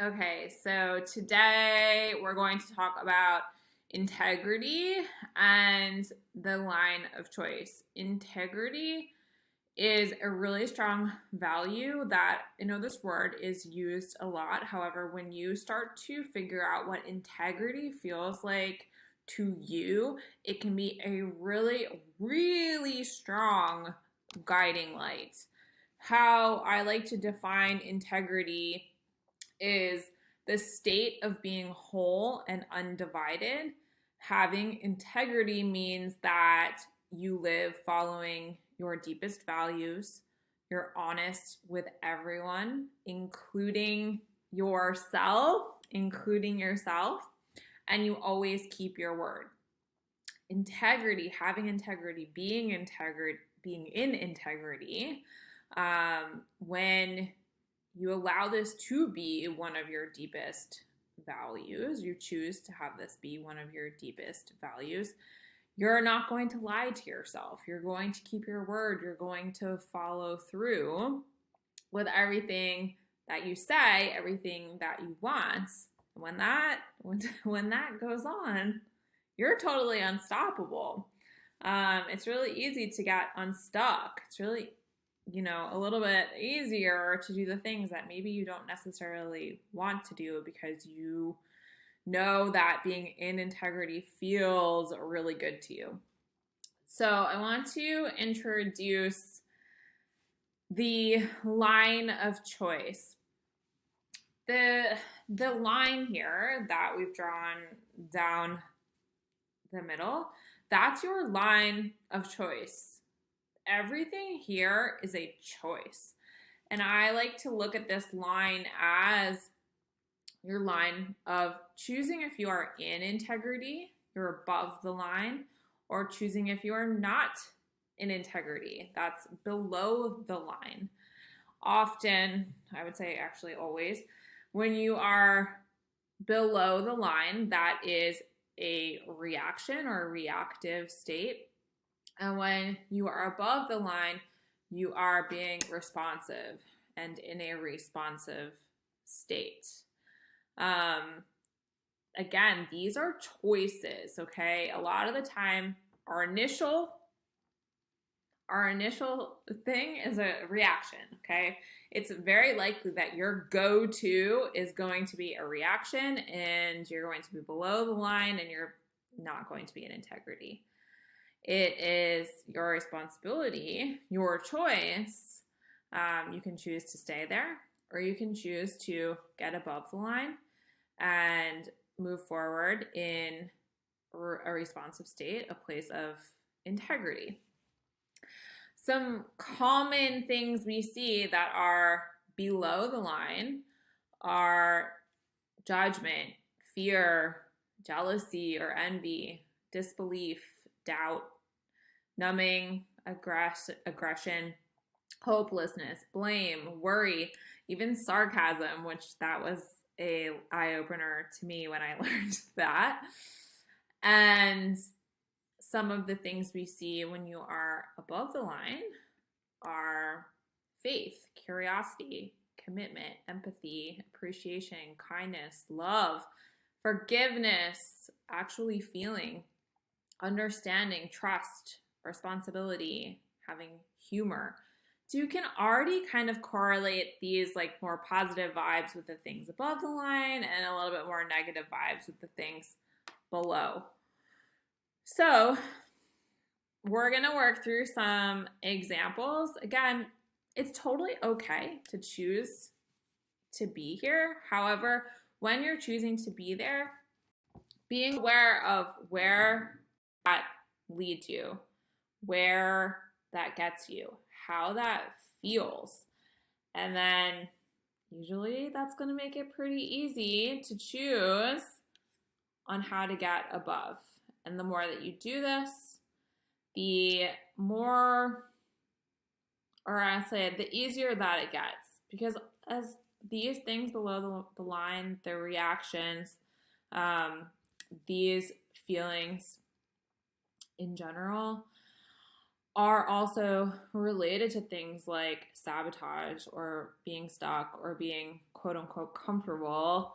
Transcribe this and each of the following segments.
Okay, so today we're going to talk about integrity and the line of choice. Integrity is a really strong value that I know this word is used a lot. However, when you start to figure out what integrity feels like to you, it can be a really, really strong guiding light. How I like to define integrity is the state of being whole and undivided. Having integrity means that you live following your deepest values. You're honest with everyone, including yourself, and you always keep your word. Integrity, having integrity, being in integrity, when you allow this to be one of your deepest values, you choose to have this be one of your deepest values, you're not going to lie to yourself. You're going to keep your word. You're going to follow through with everything that you say, everything that you want. When that goes on, you're totally unstoppable. It's really easy to get unstuck. It's really a little bit easier to do the things that maybe you don't necessarily want to do because you know that being in integrity feels really good to you. So I want to introduce the line of choice. The line here that we've drawn down the middle, that's your line of choice. Everything here is a choice. And I like to look at this line as your line of choosing if you are in integrity, you're above the line, or choosing if you are not in integrity, that's below the line. Often, I would say actually always, when you are below the line, that is a reaction or a reactive state. And when you are above the line, you are being responsive and in a responsive state. Again, these are choices, okay? A lot of the time, our initial thing is a reaction, okay? It's very likely that your go-to is going to be a reaction and you're going to be below the line and you're not going to be in integrity. It is your responsibility, your choice. You can choose to stay there or you can choose to get above the line and move forward in a responsive state, a place of integrity. Some common things we see that are below the line are judgment, fear, jealousy or envy, disbelief, doubt, numbing, aggression, hopelessness, blame, worry, even sarcasm, which that was a eye-opener to me when I learned that. And some of the things we see when you are above the line are faith, curiosity, commitment, empathy, appreciation, kindness, love, forgiveness, actually feeling, understanding, trust, responsibility, having humor. So you can already kind of correlate these like more positive vibes with the things above the line and a little bit more negative vibes with the things below. So we're going to work through some examples. Again, it's totally okay to choose to be here. However, when you're choosing to be there, being aware of where that leads you, where that gets you, how that feels. And then usually that's going to make it pretty easy to choose on how to get above. And the more that you do this, the more, or I say, the easier that it gets. Because as these things below the line, the reactions, these feelings in general are also related to things like sabotage or being stuck or being quote unquote comfortable,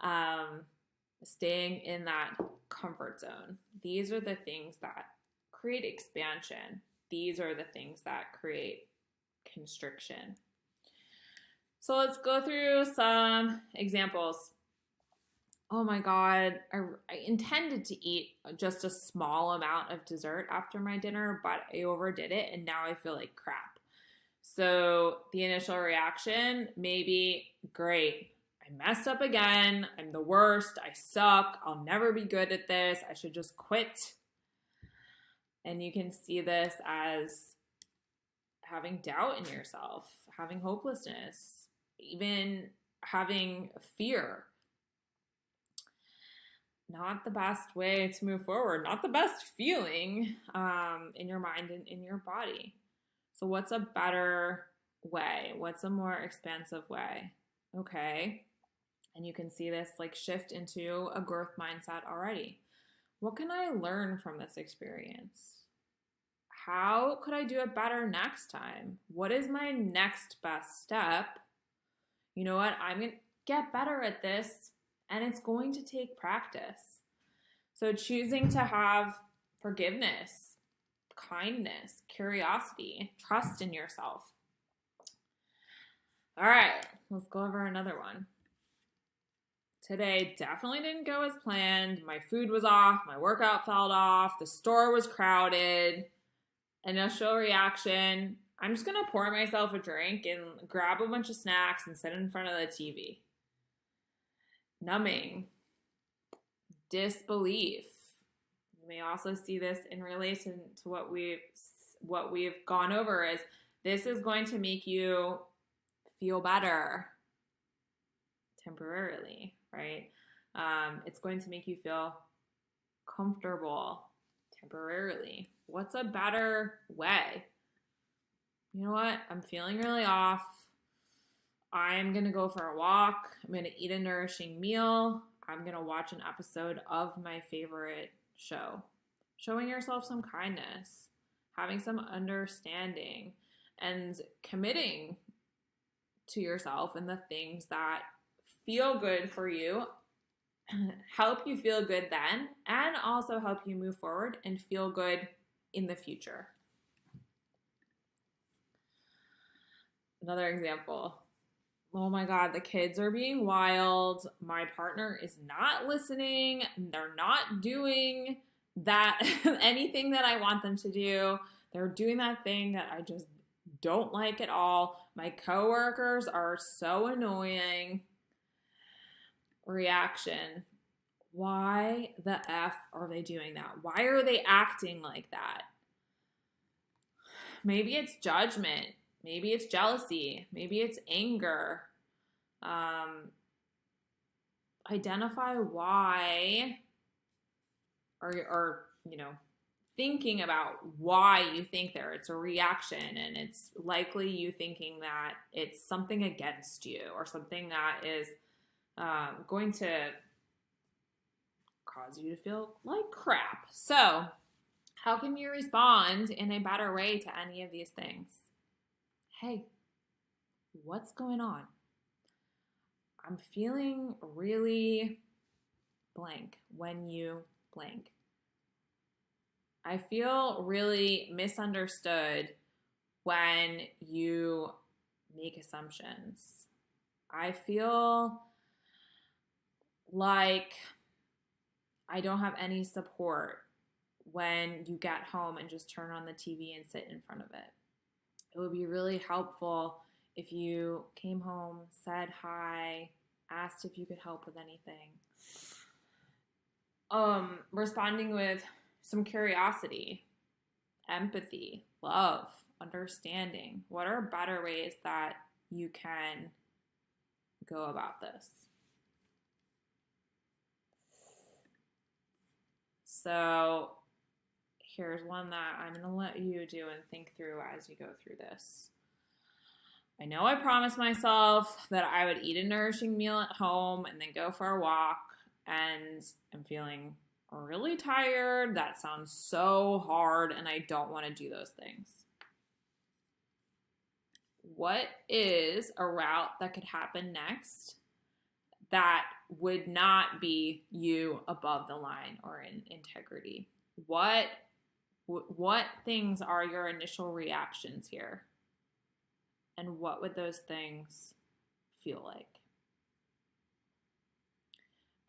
um, staying in that comfort zone. These are the things that create expansion. These are the things that create constriction. So let's go through some examples. Oh my God, I intended to eat just a small amount of dessert after my dinner, but I overdid it and now I feel like crap. So the initial reaction may be, great, I messed up again. I'm the worst. I suck. I'll never be good at this. I should just quit. And you can see this as having doubt in yourself, having hopelessness, even having fear. Not the best way to move forward, not the best feeling in your mind and in your body. So what's a better way? What's a more expansive way? Okay. And you can see this like shift into a growth mindset already. What can I learn from this experience? How could I do it better next time? What is my next best step? You know what? I'm going to get better at this, and it's going to take practice. So choosing to have forgiveness, kindness, curiosity, trust in yourself. All right, let's go over another one. Today definitely didn't go as planned. My food was off, my workout fell off, the store was crowded. Initial reaction, I'm just going to pour myself a drink and grab a bunch of snacks and sit in front of the TV. Numbing, disbelief. You may also see this in relation to what we've gone over is this is going to make you feel better temporarily, right? It's going to make you feel comfortable temporarily. What's a better way? You know what? I'm feeling really off. I'm going to go for a walk. I'm going to eat a nourishing meal. I'm going to watch an episode of my favorite show. Showing yourself some kindness, having some understanding, and committing to yourself and the things that feel good for you, help you feel good then, and also help you move forward and feel good in the future. Another example. Oh my God, the kids are being wild. My partner is not listening. They're not doing that anything that I want them to do. They're doing that thing that I just don't like at all. My coworkers are so annoying. Reaction. Why the F are they doing that? Why are they acting like that? Maybe it's judgment. Maybe it's jealousy. Maybe it's anger. Identify why, or thinking about why you think there. It's a reaction, and it's likely you thinking that it's something against you or something that is going to cause you to feel like crap. So, how can you respond in a better way to any of these things? Hey, what's going on? I'm feeling really blank when you blank. I feel really misunderstood when you make assumptions. I feel like I don't have any support when you get home and just turn on the TV and sit in front of it. It would be really helpful if you came home, said hi, asked if you could help with anything. Responding with some curiosity, empathy, love, understanding. What are better ways that you can go about this? So here's one that I'm going to let you do and think through as you go through this. I know I promised myself that I would eat a nourishing meal at home and then go for a walk, and I'm feeling really tired. That sounds so hard, and I don't want to do those things. What is a route that could happen next that would not be you above the line or in integrity? What things are your initial reactions here? And what would those things feel like?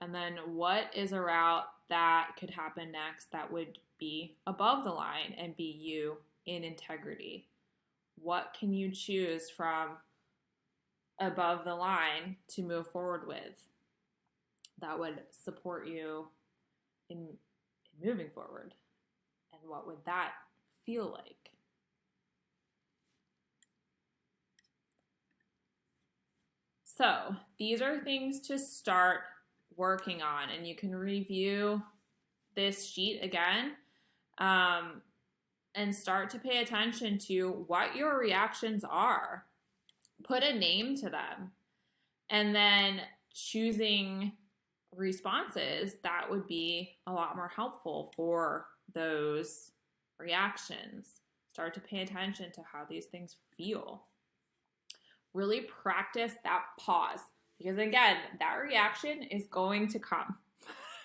And then what is a route that could happen next that would be above the line and be you in integrity? What can you choose from above the line to move forward with that would support you in moving forward? And what would that feel like? So these are things to start working on, and you can review this sheet again and start to pay attention to what your reactions are. Put a name to them, and then choosing responses that would be a lot more helpful for those reactions. Start to pay attention to how these things feel. Really practice that pause, because again, that reaction is going to come.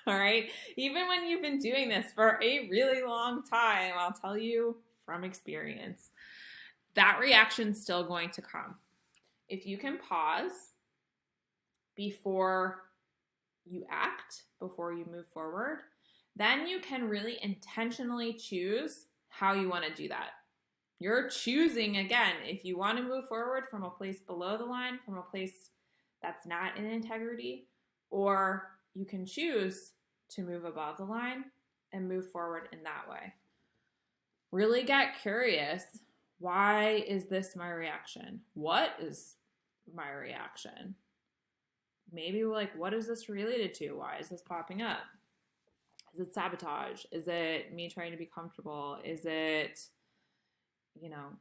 All right. Even when you've been doing this for a really long time, I'll tell you from experience, that reaction's still going to come. If you can pause before you act, before you move forward, then you can really intentionally choose how you want to do that. You're choosing, again, if you want to move forward from a place below the line, from a place that's not in integrity, or you can choose to move above the line and move forward in that way. Really get curious. Why is this my reaction? What is my reaction? Maybe like, what is this related to? Why is this popping up? Is it sabotage? Is it me trying to be comfortable? Is it,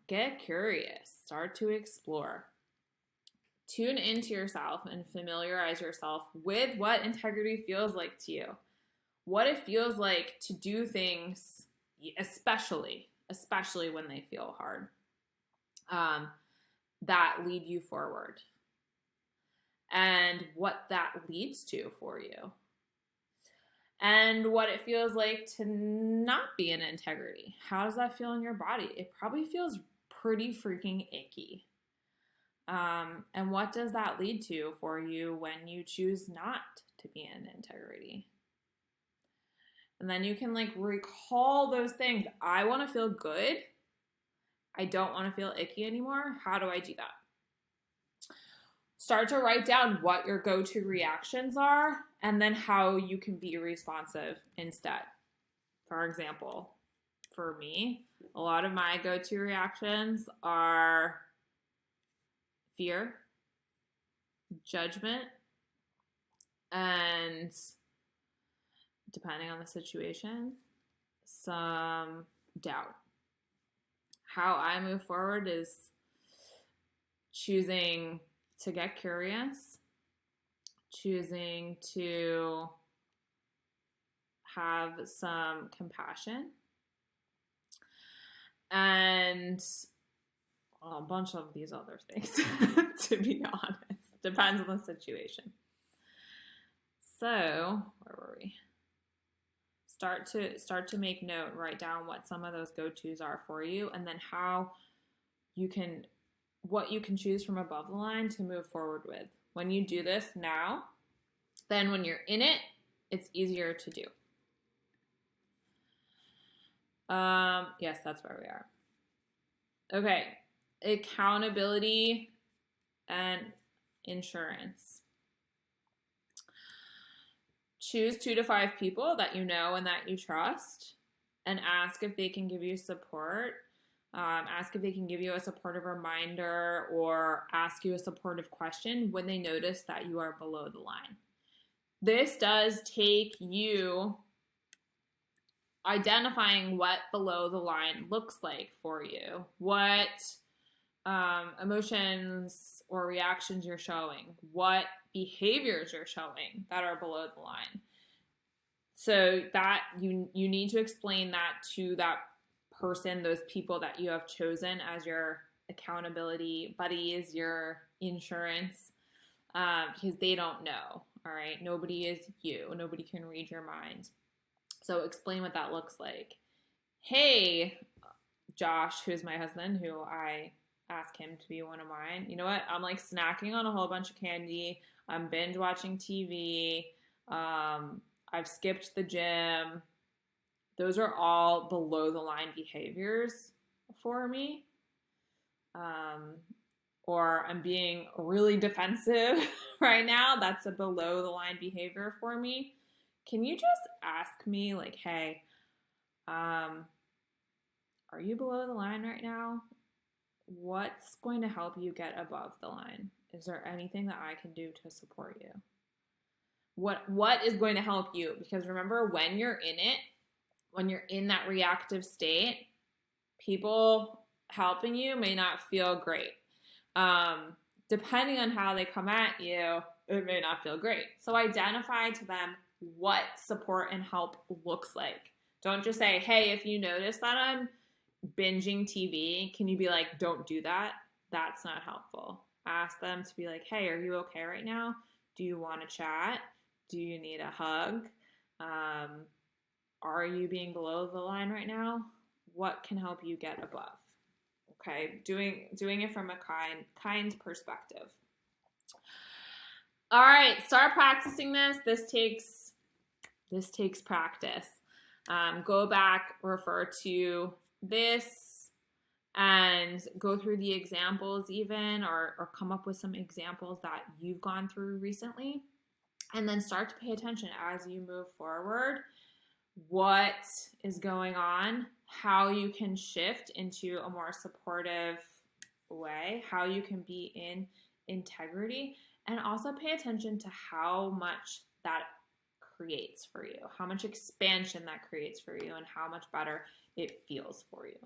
get curious. Start to explore. Tune into yourself and familiarize yourself with what integrity feels like to you. What it feels like to do things, especially when they feel hard, that lead you forward. And what that leads to for you. And what it feels like to not be in integrity. How does that feel in your body? It probably feels pretty freaking icky. And what does that lead to for you when you choose not to be in integrity? And then you can recall those things. I want to feel good. I don't want to feel icky anymore. How do I do that? Start to write down what your go-to reactions are and then how you can be responsive instead. For example, for me, a lot of my go-to reactions are fear, judgment, and depending on the situation, some doubt. How I move forward is choosing to get curious, choosing to have some compassion, and a bunch of these other things, to be honest. Depends on the situation. So, where were we? Start to make note, write down what some of those go-tos are for you, and then what you can choose from above the line to move forward with. When you do this now, then when you're in it, it's easier to do. Yes, that's where we are. Okay, accountability and insurance. Choose 2 to 5 people that you know and that you trust, and ask if they can give you support. Ask if they can give you a supportive reminder or ask you a supportive question when they notice that you are below the line. This does take you identifying what below the line looks like for you, what emotions or reactions you're showing, what behaviors you're showing that are below the line. So that you need to explain that to that person, those people that you have chosen as your accountability buddies, your insurance, because they don't know. All right, nobody is you. Nobody can read your mind. So explain what that looks like. Hey, Josh, who's my husband, who I ask him to be one of mine. You know what? I'm like snacking on a whole bunch of candy. I'm binge watching TV. I've skipped the gym. Those are all below the line behaviors for me. Or I'm being really defensive right now. That's a below the line behavior for me. Can you just ask me, like, hey, are you below the line right now? What's going to help you get above the line? Is there anything that I can do to support you? What is going to help you? Because remember, when you're in it, when you're in that reactive state, people helping you may not feel great. Depending on how they come at you, it may not feel great. So identify to them what support and help looks like. Don't just say, hey, if you notice that I'm binging TV, can you be like, don't do that? That's not helpful. Ask them to be like, hey, are you okay right now? Do you want to chat? Do you need a hug? Are you being below the line right now? What can help you get above? Okay, doing it from a kind perspective. All right, start practicing this. This takes practice. Go back, refer to this, and go through the examples even, or come up with some examples that you've gone through recently, and then start to pay attention as you move forward. What is going on, how you can shift into a more supportive way, how you can be in integrity, and also pay attention to how much that creates for you, how much expansion that creates for you, and how much better it feels for you.